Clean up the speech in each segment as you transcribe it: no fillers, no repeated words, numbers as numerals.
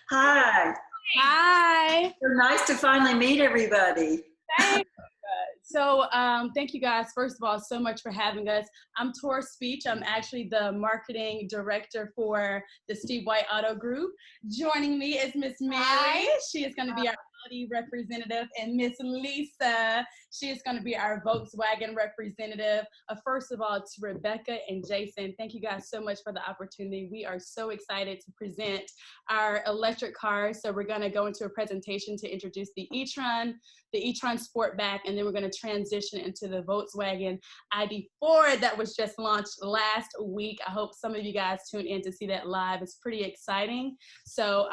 Hi. Hi. So nice to finally meet everybody. Thanks. So thank you guys, first of all, so much for having us. I'm Torah Speach. I'm actually the marketing director for the Steve White Auto Group. Joining me is Miss Mary. She is going to be our Audi representative, and Miss Lisa. She is going to be our Volkswagen representative. First of all, to Rebecca and Jason, thank you guys so much for the opportunity. We are so excited to present our electric cars. So we're going to go into a presentation to introduce the e-tron, the e-tron Sportback, and then we're going to transition into the Volkswagen ID.4 that was just launched last week. I hope some of you guys tune in to see that live. It's pretty exciting. So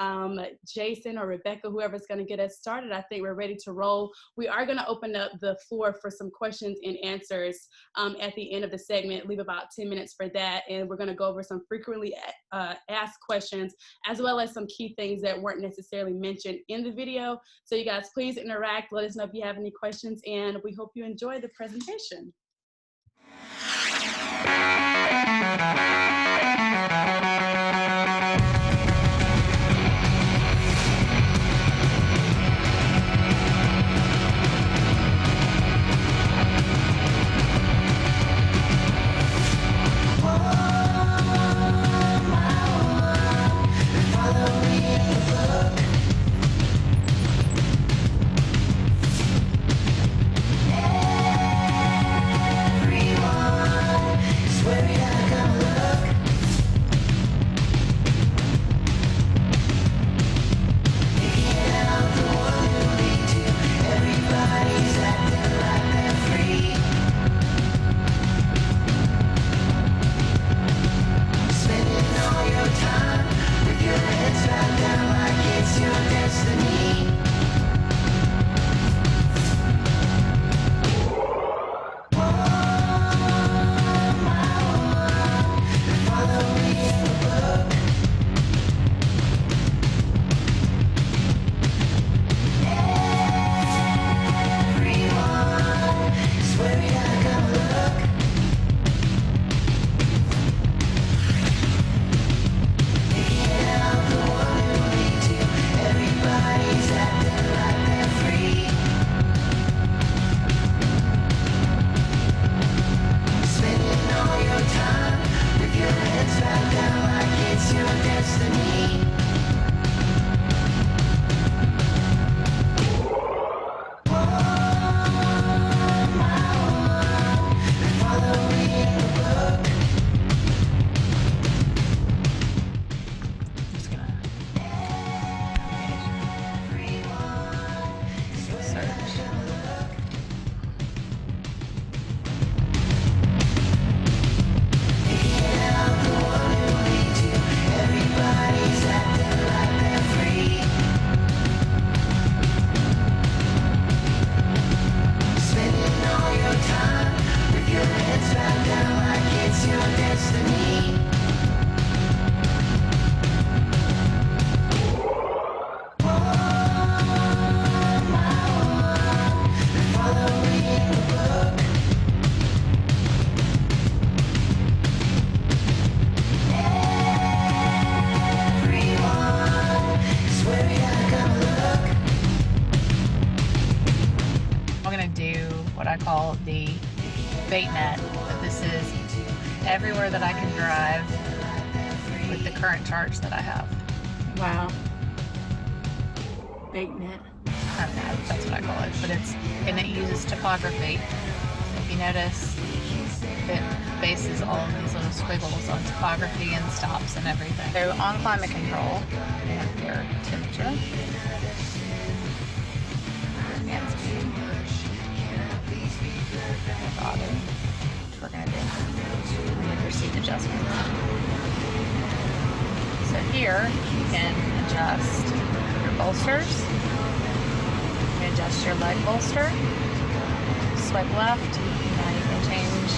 Jason or Rebecca, whoever's going to get us started, I think we're ready to roll. We are going to open up the floor for some questions and answers at the end of the segment. Leave about 10 minutes for that, and we're going to go over some frequently asked questions, as well as some key things that weren't necessarily mentioned in the video. So you guys, please interact. Let us know if you have any questions, and we hope you enjoy the presentation. The bait net, but this is everywhere that I can drive with the current charge that I have. Wow. Bait net. I don't know, that's what I call it, but it uses topography. If you notice, it bases all of these little squiggles on topography and stops and everything. So on climate control, you have your temperature and speed. Auto, which we're going to do, and then your seat adjustments. So here you can adjust your bolsters, you can adjust your leg bolster, swipe left, and you can change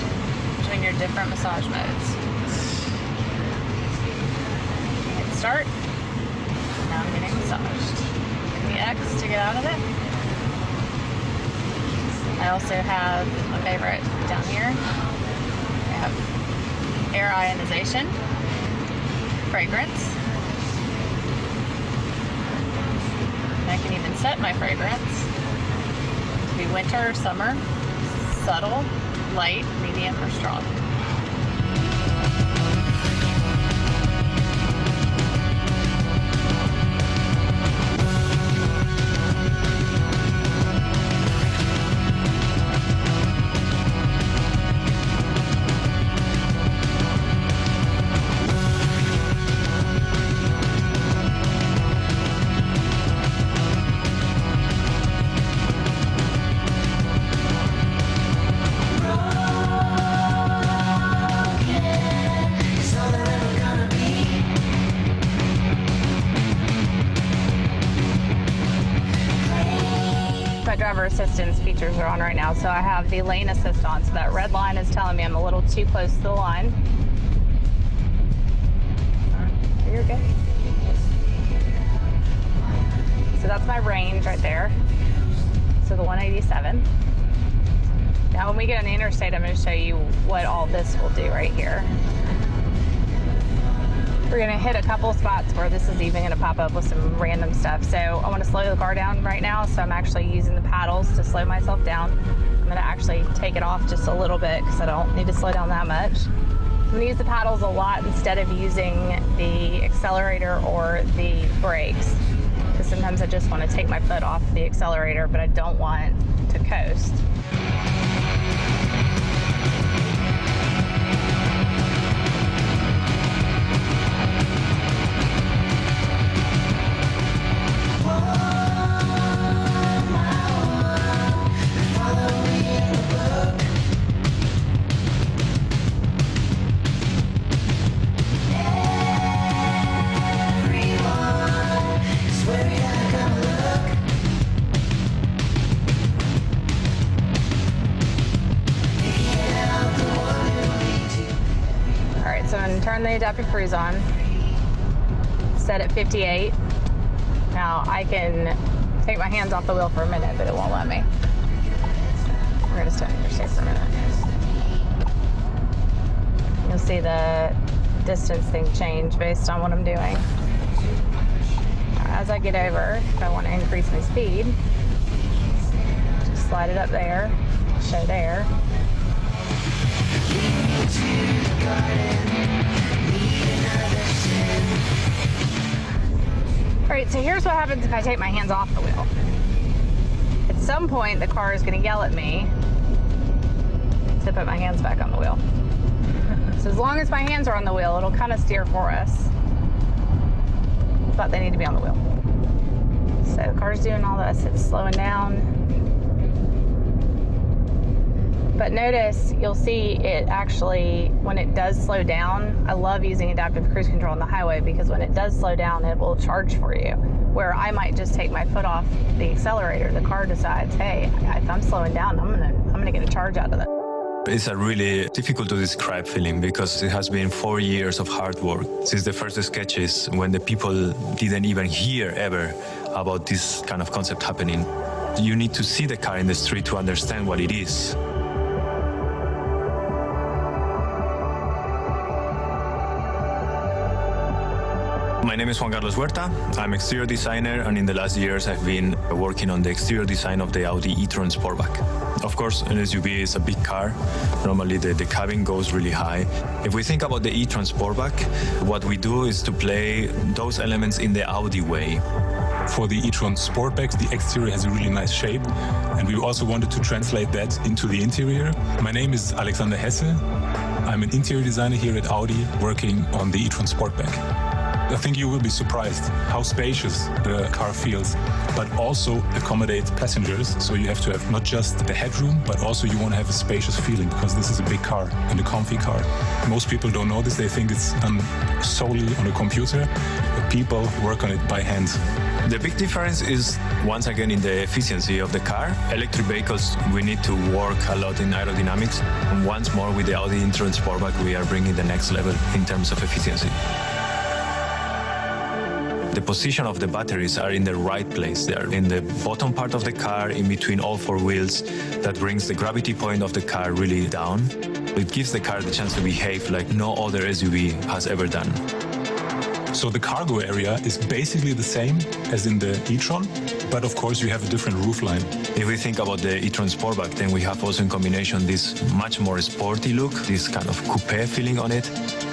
between your different massage modes. Hit start, now I'm getting massaged. Hit the X to get out of it. I also have a favorite down here. I have air ionization, fragrance, can even set my fragrance to be winter or summer, subtle, light, medium, or strong. Driver assistance features are on right now. So I have the lane assist on. So that red line is telling me I'm a little too close to the line. You're good. So that's my range right there. So the 187. Now when we get on the interstate, I'm going to show you what all this will do right here. We're going to hit a couple spots where this is even going to pop up with some random stuff. So I want to slow the car down right now. So I'm actually using the paddles to slow myself down. I'm going to actually take it off just a little bit because I don't need to slow down that much. I'm going to use the paddles a lot instead of using the accelerator or the brakes. Because sometimes I just want to take my foot off the accelerator, but I don't want to coast. So I'm going to turn the adaptive cruise on, set at 58. Now I can take my hands off the wheel for a minute, but it won't let me. We're going to stay interstate for a minute. You'll see the distance thing change based on what I'm doing. As I get over, if I want to increase my speed, just slide it up there, show there. All right, so here's what happens if I take my hands off the wheel. At some point, the car is going to yell at me to put my hands back on the wheel. So as long as my hands are on the wheel, it'll kind of steer for us. But they need to be on the wheel. So the car's doing all this. It's slowing down. But notice, you'll see it actually, when it does slow down, I love using adaptive cruise control on the highway because when it does slow down, it will charge for you. Where I might just take my foot off the accelerator, the car decides, hey, if I'm slowing down, I'm gonna get a charge out of that. It's a really difficult to describe feeling because it has been 4 years of hard work since the first sketches when the people didn't even hear ever about this kind of concept happening. You need to see the car in the street to understand what it is. My name is Juan Carlos Huerta. I'm exterior designer, and in the last years I've been working on the exterior design of the Audi e-tron Sportback. Of course, an SUV is a big car. Normally the cabin goes really high. If we think about the e-tron Sportback, what we do is to play those elements in the Audi way. For the e-tron Sportback, the exterior has a really nice shape, and we also wanted to translate that into the interior. My name is Alexander Hesse. I'm an interior designer here at Audi working on the e-tron Sportback. I think you will be surprised how spacious the car feels, but also accommodate passengers. So you have to have not just the headroom, but also you want to have a spacious feeling because this is a big car and a comfy car. Most people don't know this. They think it's done solely on a computer, but people work on it by hand. The big difference is, once again, in the efficiency of the car. Electric vehicles, we need to work a lot in aerodynamics. And once more, with the Audi e-tron Sportback, we are bringing the next level in terms of efficiency. The position of the batteries are in the right place. They are in the bottom part of the car, in between all four wheels. That brings the gravity point of the car really down. It gives the car the chance to behave like no other SUV has ever done. So the cargo area is basically the same as in the e-tron, but of course you have a different roofline. If we think about the e-tron Sportback, then we have also in combination this much more sporty look, this kind of coupe feeling on it.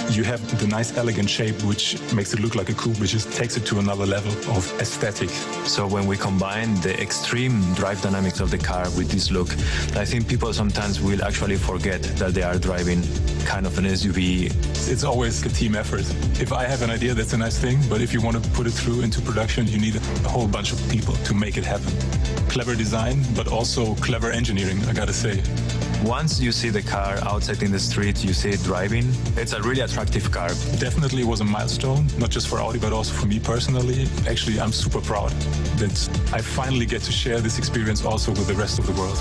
You have the nice elegant shape, which makes it look like a coupe, which just takes it to another level of aesthetic. So when we combine the extreme drive dynamics of the car with this look, I think people sometimes will actually forget that they are driving kind of an SUV. It's always a team effort. If I have an idea, that's a nice thing, but if you want to put it through into production, you need a whole bunch of people to make it happen. Clever design, but also clever engineering, I gotta say. Once you see the car outside in the street, you see it driving, it's a really attractive car. Definitely was a milestone, not just for Audi, but also for me personally. Actually, I'm super proud that I finally get to share this experience also with the rest of the world.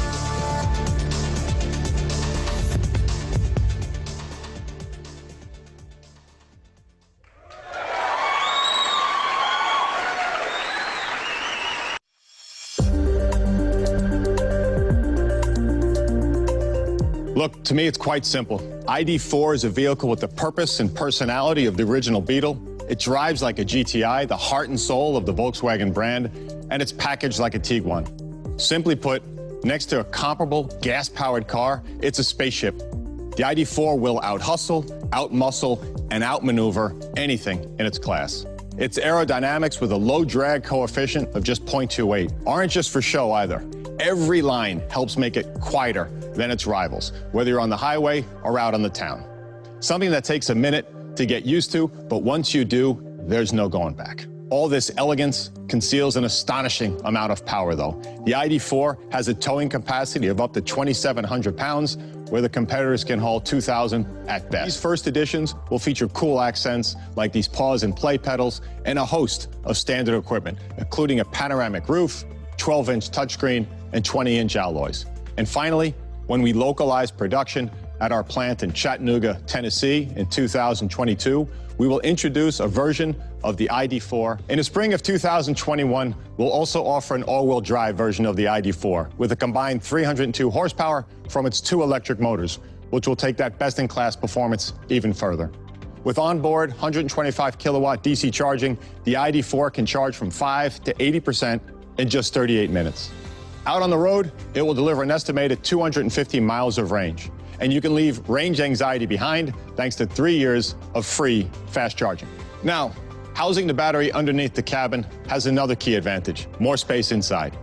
Look, to me, it's quite simple. ID.4 is a vehicle with the purpose and personality of the original Beetle. It drives like a GTI, the heart and soul of the Volkswagen brand, and it's packaged like a Tiguan. Simply put, next to a comparable gas-powered car, it's a spaceship. The ID.4 will out-hustle, out-muscle, and out-maneuver anything in its class. Its aerodynamics with a low drag coefficient of just 0.28 aren't just for show either. Every line helps make it quieter than its rivals, whether you're on the highway or out on the town. Something that takes a minute to get used to, but once you do, there's no going back. All this elegance conceals an astonishing amount of power, though. The ID.4 has a towing capacity of up to 2,700 pounds, where the competitors can haul 2,000 at best. These first editions will feature cool accents like these pause and play pedals and a host of standard equipment, including a panoramic roof, 12-inch touchscreen, and 20-inch alloys. And finally, when we localize production at our plant in Chattanooga, Tennessee in 2022, we will introduce a version of the ID.4. In the spring of 2021, we'll also offer an all-wheel drive version of the ID.4 with a combined 302 horsepower from its 2 electric motors, which will take that best-in-class performance even further. With onboard 125 kilowatt DC charging, the ID.4 can charge from 5 to 80% in just 38 minutes. Out on the road, it will deliver an estimated 250 miles of range. And you can leave range anxiety behind thanks to 3 years of free fast charging. Now, housing the battery underneath the cabin has another key advantage: more space inside.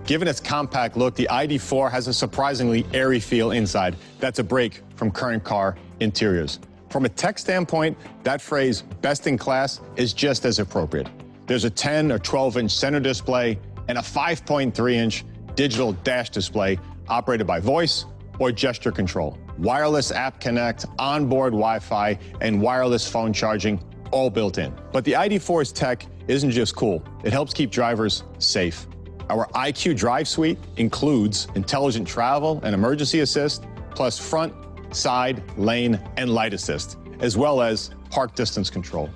Given its compact look, the ID.4 has a surprisingly airy feel inside that's a break from current car interiors. From a tech standpoint, that phrase, best in class, is just as appropriate. There's a 10 or 12-inch center display and a 5.3-inch digital dash display operated by voice or gesture control. Wireless app connect, onboard Wi-Fi, and wireless phone charging, all built in. But the ID.4's tech isn't just cool, it helps keep drivers safe. Our IQ Drive suite includes intelligent travel and emergency assist, plus front, side, lane, and light assist, as well as park distance control.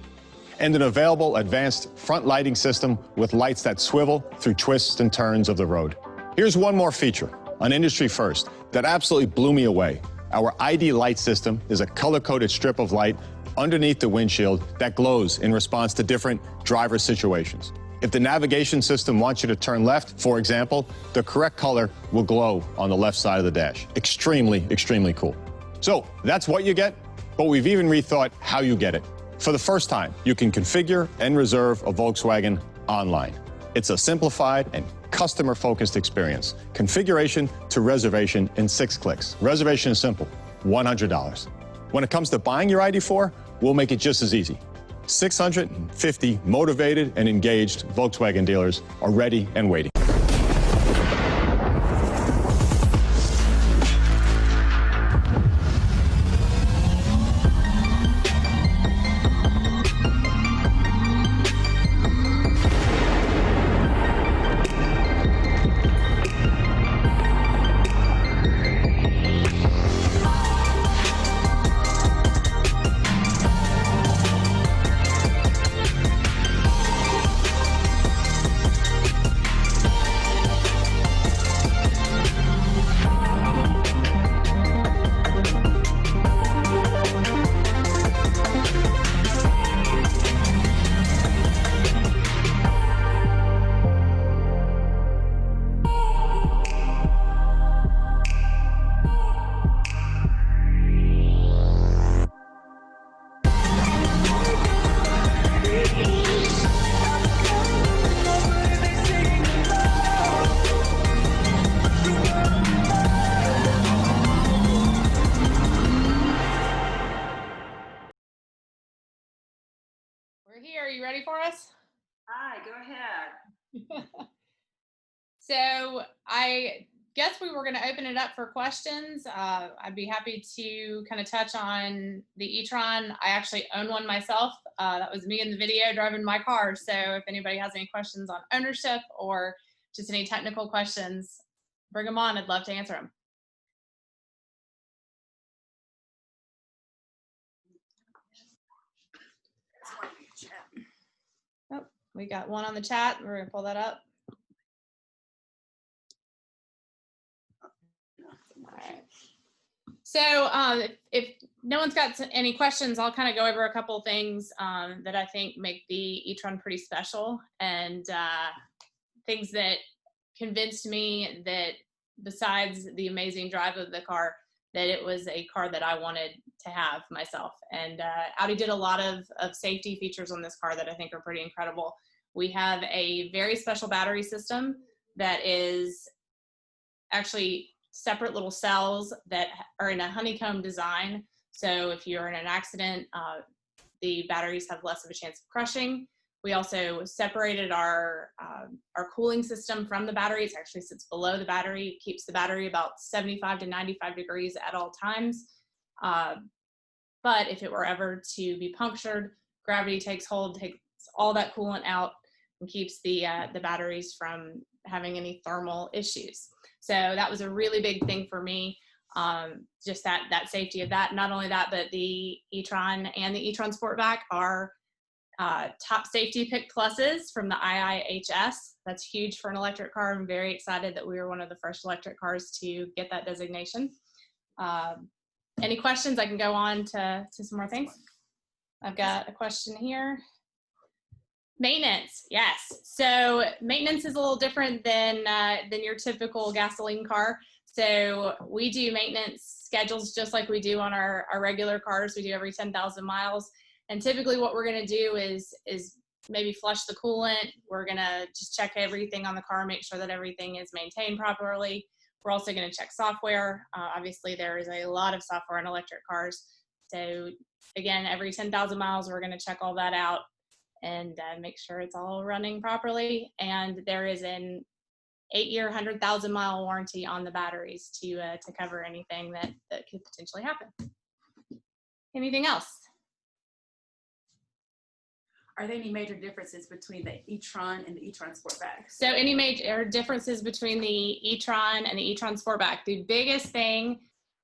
And an available advanced front lighting system with lights that swivel through twists and turns of the road. Here's one more feature, an industry first, that absolutely blew me away. Our ID light system is a color-coded strip of light underneath the windshield that glows in response to different driver situations. If the navigation system wants you to turn left, for example, the correct color will glow on the left side of the dash. Extremely, extremely cool. So that's what you get, but we've even rethought how you get it. For the first time, you can configure and reserve a Volkswagen online. It's a simplified and customer-focused experience. Configuration to reservation in 6 clicks. Reservation is simple, $100. When it comes to buying your ID.4, we'll make it just as easy. 650 motivated and engaged Volkswagen dealers are ready and waiting. We're here. Are you ready for us? Hi, go ahead. So I guess we were going to open it up for questions. I'd be happy to kind of touch on the e-tron. I actually own one myself. That was me in the video driving my car. So if anybody has any questions on ownership or just any technical questions, bring them on. I'd love to answer them. Oh, we got one on the chat. We're going to pull that up. All right. So if no one's got any questions, I'll kind of go over a couple things that I think make the e-tron pretty special, and things that convinced me that besides the amazing drive of the car, that it was a car that I wanted to have myself. And Audi did a lot of safety features on this car that I think are pretty incredible. We have a very special battery system that is actually separate little cells that are in a honeycomb design. So if you're in an accident, the batteries have less of a chance of crushing. We also separated our cooling system from the batteries. It actually sits below the battery. It keeps the battery about 75 to 95 degrees at all times. But if it were ever to be punctured, gravity takes hold, takes all that coolant out, and keeps the batteries from having any thermal issues. So that was a really big thing for me, just that safety of that. Not only that, but the e-tron and the e-tron Sportback are top safety pick pluses from the IIHS. That's huge for an electric car. I'm very excited that we were one of the first electric cars to get that designation. Any questions? I can go on to some more things. I've got a question here. Maintenance, yes. So maintenance is a little different than your typical gasoline car. So we do maintenance schedules just like we do on our regular cars. We do every 10,000 miles. And typically what we're going to do is maybe flush the coolant. We're going to just check everything on the car, make sure that everything is maintained properly. We're also going to check software. Obviously, there is a lot of software in electric cars. So again, every 10,000 miles, we're going to check all that out and make sure it's all running properly. And there is an 8-year, 100,000-mile warranty on the batteries to cover anything that could potentially happen. Anything else? Are there any major differences between the e-tron and the e-tron Sportback? So any major differences between the e-tron and the e-tron Sportback? The biggest thing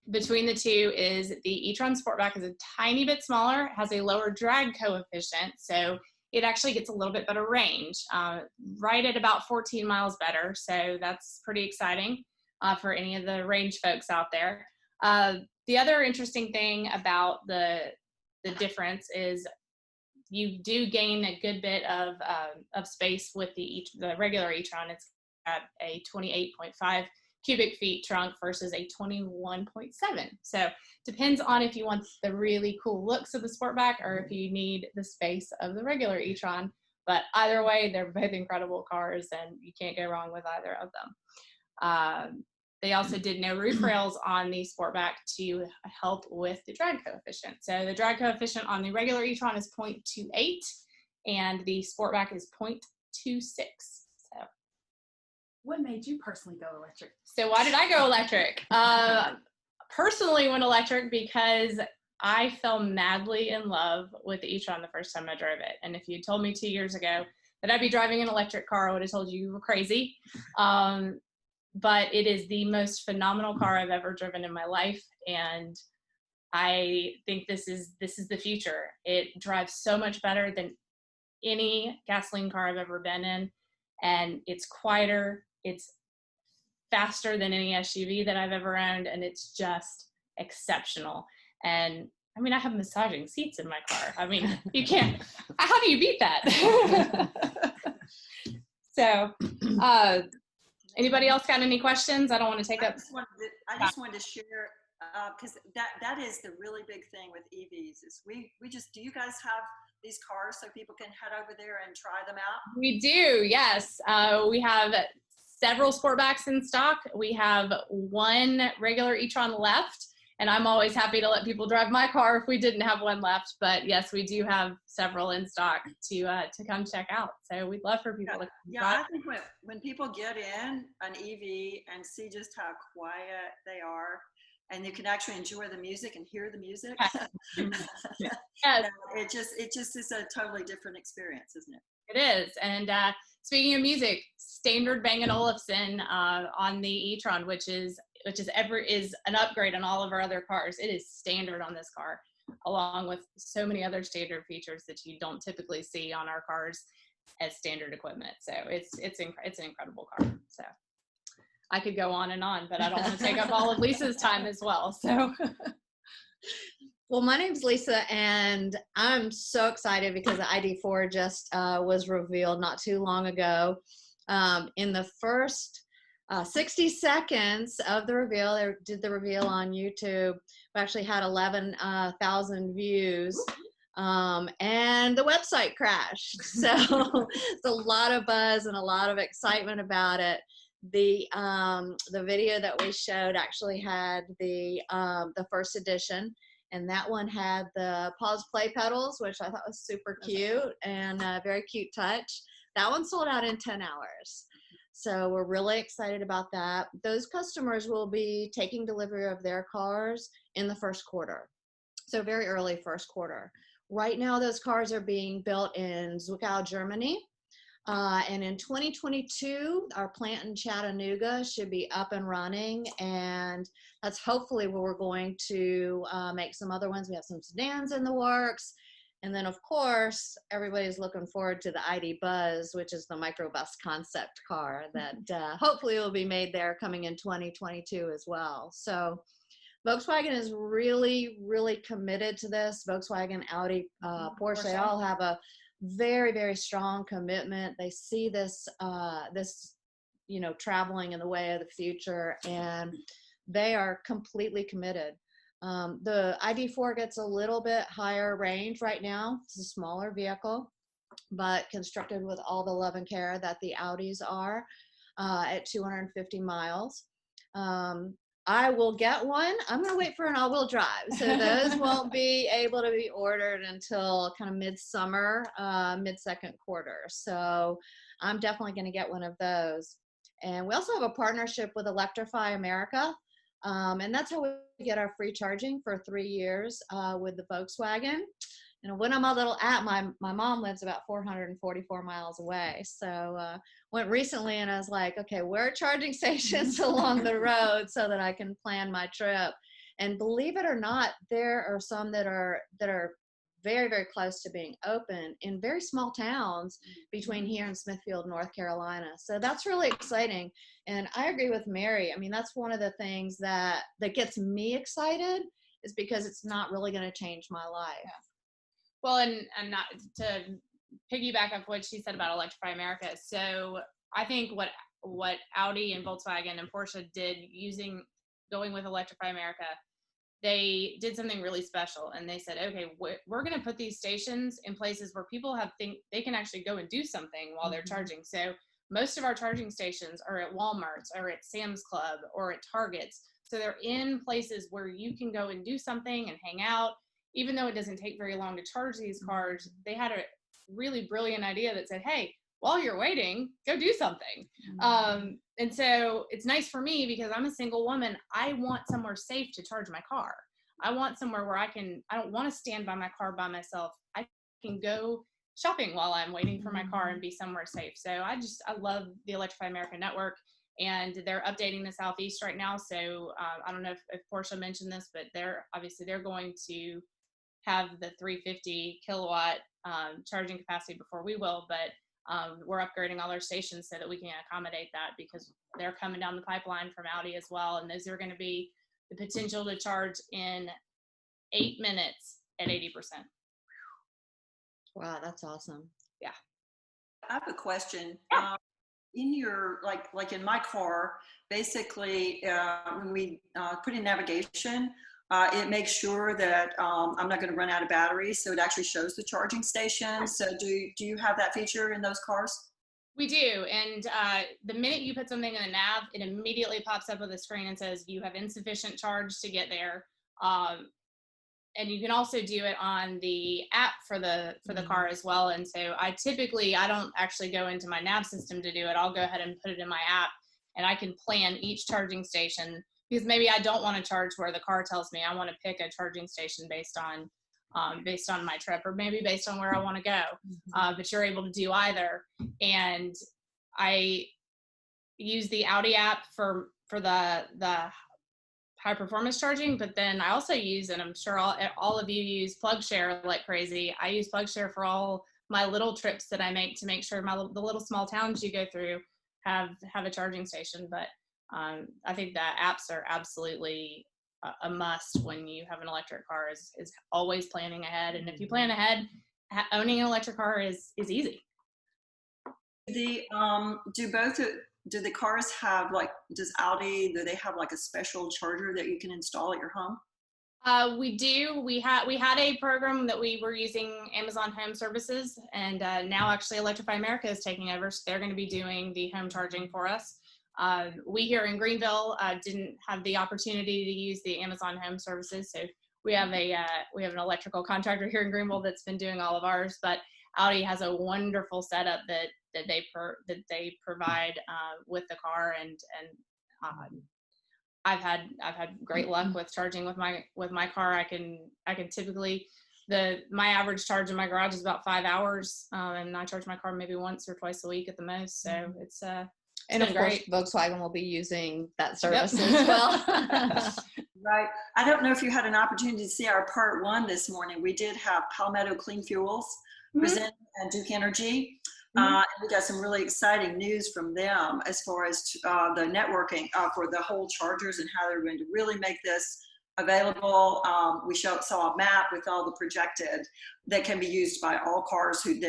between the two is the e-tron Sportback is a tiny bit smaller, has a lower drag coefficient, so it actually gets a little bit better range, right at about 14 miles better. So that's pretty exciting for any of the range folks out there. The other interesting thing about the difference is you do gain a good bit of space with the regular e-tron. It's got a 28.5 cubic feet trunk versus a 21.7. So depends on if you want the really cool looks of the Sportback or if you need the space of the regular e-tron. But either way, they're both incredible cars and you can't go wrong with either of them. They also did no roof rails on the Sportback to help with the drag coefficient. So the drag coefficient on the regular e-tron is 0.28 and the Sportback is 0.26. So what made you personally go electric? So why did I go electric? Personally went electric because I fell madly in love with the e-tron the first time I drove it. And if you told me 2 years ago that I'd be driving an electric car, I would have told you were crazy. But it is the most phenomenal car I've ever driven in my life. And I think this is the future. It drives so much better than any gasoline car I've ever been in. And it's quieter, it's faster than any SUV that I've ever owned, and it's just exceptional. And I mean, I have massaging seats in my car. I mean, you can't, how do you beat that? So, anybody else got any questions? I don't want to take up. I just wanted to share, because that is the really big thing with EVs is we just, do you guys have these cars so people can head over there and try them out? We do, yes. We have several Sportbacks in stock. We have one regular e-tron left, And I'm always happy to let people drive my car if we didn't have one left. But yes, we do have several in stock to come check out. So we'd love for people to come I think when people get in an EV and see just how quiet they are, and you can actually enjoy the music and hear the music, yes. it just is a totally different experience, isn't it? It is. And speaking of music, standard Bang & Olufsen on the e-tron, which is an upgrade on all of our other cars. It is standard on this car, along with so many other standard features that you don't typically see on our cars as standard equipment. So it's an incredible car. So I could go on and on, but I don't want to take up all of Lisa's time as well. So. Well, my name's Lisa, and I'm so excited because the ID.4 just was revealed not too long ago. In the first 60 seconds of the reveal, they did the reveal on YouTube. We actually had 11,000 views, and the website crashed. So it's a lot of buzz and a lot of excitement about it. The video that we showed actually had the first edition. And that one had the pause play pedals, which I thought was super cute and a very cute touch. That one sold out in 10 hours. So we're really excited about that. Those customers will be taking delivery of their cars in the first quarter. So very early first quarter. Right now, those cars are being built in Zwickau, Germany. And in 2022, our plant in Chattanooga should be up and running, and that's hopefully where we're going to make some other ones. We have some sedans in the works, and then of course everybody's looking forward to the ID Buzz, which is the microbus concept car that hopefully will be made there coming in 2022 as well. So Volkswagen is really, really committed to this. Volkswagen, Audi, Porsche, they all have a very, very strong commitment. They see this, traveling in the way of the future, and they are completely committed. The ID.4 gets a little bit higher range right now. It's a smaller vehicle, but constructed with all the love and care that the Audis are at 250 miles. I will get one. I'm going to wait for an all-wheel drive. So those won't be able to be ordered until kind of mid-summer, mid-second quarter. So I'm definitely going to get one of those. And we also have a partnership with Electrify America. And that's how we get our free charging for 3 years with the Volkswagen. And when I'm a little my mom lives about 444 miles away. So went recently and I was like, okay, where are charging stations along the road so that I can plan my trip? And believe it or not, there are some that are very, very close to being open in very small towns between here and Smithfield, North Carolina. So that's really exciting. And I agree with Mary. I mean, that's one of the things that gets me excited, is because it's not really going to change my life. Yeah. Well, and not to piggyback off what she said about Electrify America. So I think what Audi and Volkswagen and Porsche did going with Electrify America, they did something really special. And they said, okay, we're going to put these stations in places where people they can actually go and do something while they're charging. So most of our charging stations are at Walmart's or at Sam's Club or at Target's. So they're in places where you can go and do something and hang out. Even though it doesn't take very long to charge these cars, they had a really brilliant idea that said, hey, while you're waiting, go do something. And so it's nice for me because I'm a single woman. I want somewhere safe to charge my car. I want somewhere where I don't want to stand by my car by myself. I can go shopping while I'm waiting for my car and be somewhere safe. So I love the Electrify America network, and they're updating the Southeast right now. So I don't know if Porsche mentioned this, but they're going to have the 350 kilowatt charging capacity before we will, but we're upgrading all our stations so that we can accommodate that, because they're coming down the pipeline from Audi as well, and those are going to be the potential to charge in 8 minutes at 80%. Wow, that's awesome. Yeah. I have a question. In your, like in my car, basically when we put in navigation, it makes sure that I'm not going to run out of battery, so it actually shows the charging station. So do you have that feature in those cars? We do, and the minute you put something in the nav, it immediately pops up with a screen and says you have insufficient charge to get there. And you can also do it on the app for the car as well. And so I don't actually go into my nav system to do it. I'll go ahead and put it in my app, and I can plan each charging station, because maybe I don't want to charge where the car tells me. I want to pick a charging station based on my trip, or maybe based on where I want to go. But you're able to do either. And I use the Audi app for the high performance charging, but then I also use, and I'm sure all of you use PlugShare like crazy. I use PlugShare for all my little trips that I make, to make sure the little small towns you go through have a charging station. But I think that apps are absolutely a must when you have an electric car, is always planning ahead. And if you plan ahead, owning an electric car is easy. Do the cars have, like, does Audi, do they have like a special charger that you can install at your home? We do. We had a program that we were using, Amazon Home Services, and now actually Electrify America is taking over, so they're going to be doing the home charging for us. We here in Greenville didn't have the opportunity to use the Amazon Home Services, so we have an electrical contractor here in Greenville that's been doing all of ours. But Audi has a wonderful setup that they provide with the car, and I've had great luck with charging with my car. I can typically, my average charge in my garage is about 5 hours, and I charge my car maybe once or twice a week at the most. So it's and of course, Volkswagen will be using that service as well. Right. I don't know if you had an opportunity to see our part one this morning. We did have Palmetto Clean Fuels present at Duke Energy. And we got some really exciting news from them as far as the networking for the whole chargers and how they're going to really make this available. We saw a map with all the projected that can be used by all cars we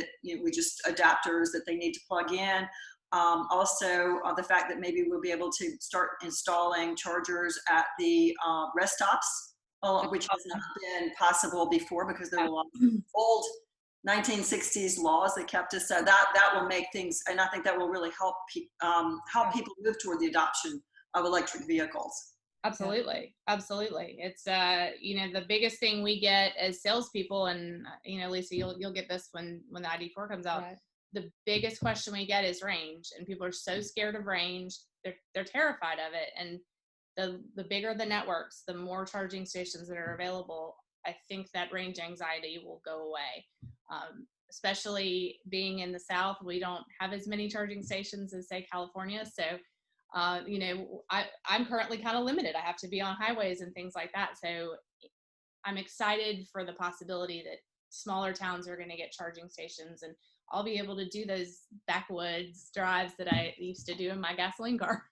just adapters that they need to plug in. Also, the fact that maybe we'll be able to start installing chargers at the rest stops, which has not been possible before because there were a lot of old 1960s laws that kept us. So that will make things, and I think that will really help people move toward the adoption of electric vehicles. Absolutely. It's the biggest thing we get as salespeople, and Lisa, you'll get this when the ID.4 comes out. Right. The biggest question we get is range, and people are so scared of range. They're terrified of it. And the bigger the networks, the more charging stations that are available, I think that range anxiety will go away. Especially being in the South, we don't have as many charging stations as, say, California. So, I'm currently kind of limited. I have to be on highways and things like that. So I'm excited for the possibility that smaller towns are going to get charging stations, and I'll be able to do those backwoods drives that I used to do in my gasoline car.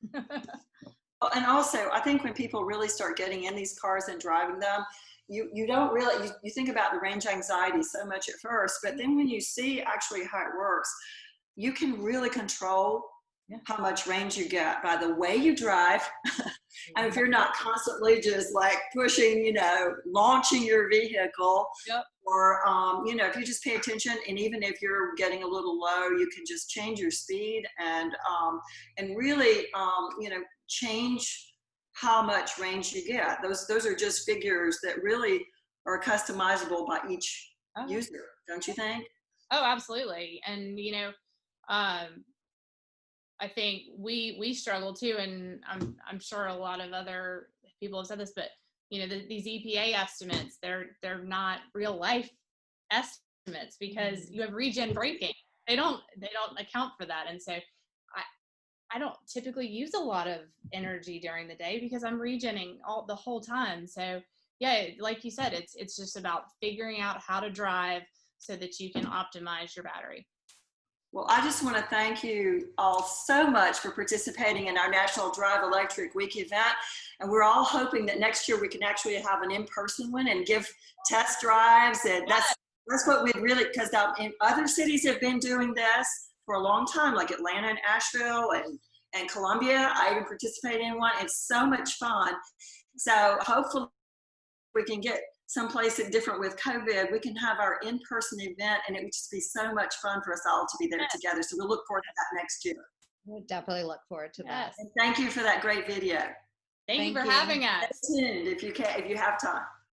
And also, I think when people really start getting in these cars and driving them, you don't really, you think about the range anxiety so much at first, but then when you see actually how it works, you can really control how much range you get by the way you drive. And if you're not constantly just like pushing, launching your vehicle, or, if you just pay attention, and even if you're getting a little low, you can just change your speed and really, change how much range you get. Those are just figures that really are customizable by each user, don't you think? Oh, absolutely. And I think we struggle too, and I'm sure a lot of other people have said this, but these EPA estimates, they're not real life estimates, because you have regen braking. They don't account for that. And so I don't typically use a lot of energy during the day because I'm regenning the whole time. So yeah, like you said, it's just about figuring out how to drive so that you can optimize your battery. Well, I just want to thank you all so much for participating in our National Drive Electric Week event. And we're all hoping that next year we can actually have an in-person one and give test drives. And that's what we'd really, because in other cities have been doing this for a long time, like Atlanta and Asheville and Columbia. I even participated in one. It's so much fun. So hopefully we can get someplace different with COVID. We can have our in-person event, and it would just be so much fun for us all to be there together. So we'll look forward to that next year. We'll definitely look forward to that. And thank you for that great video. Thank you Thank for you. having us. Stay tuned if you have time.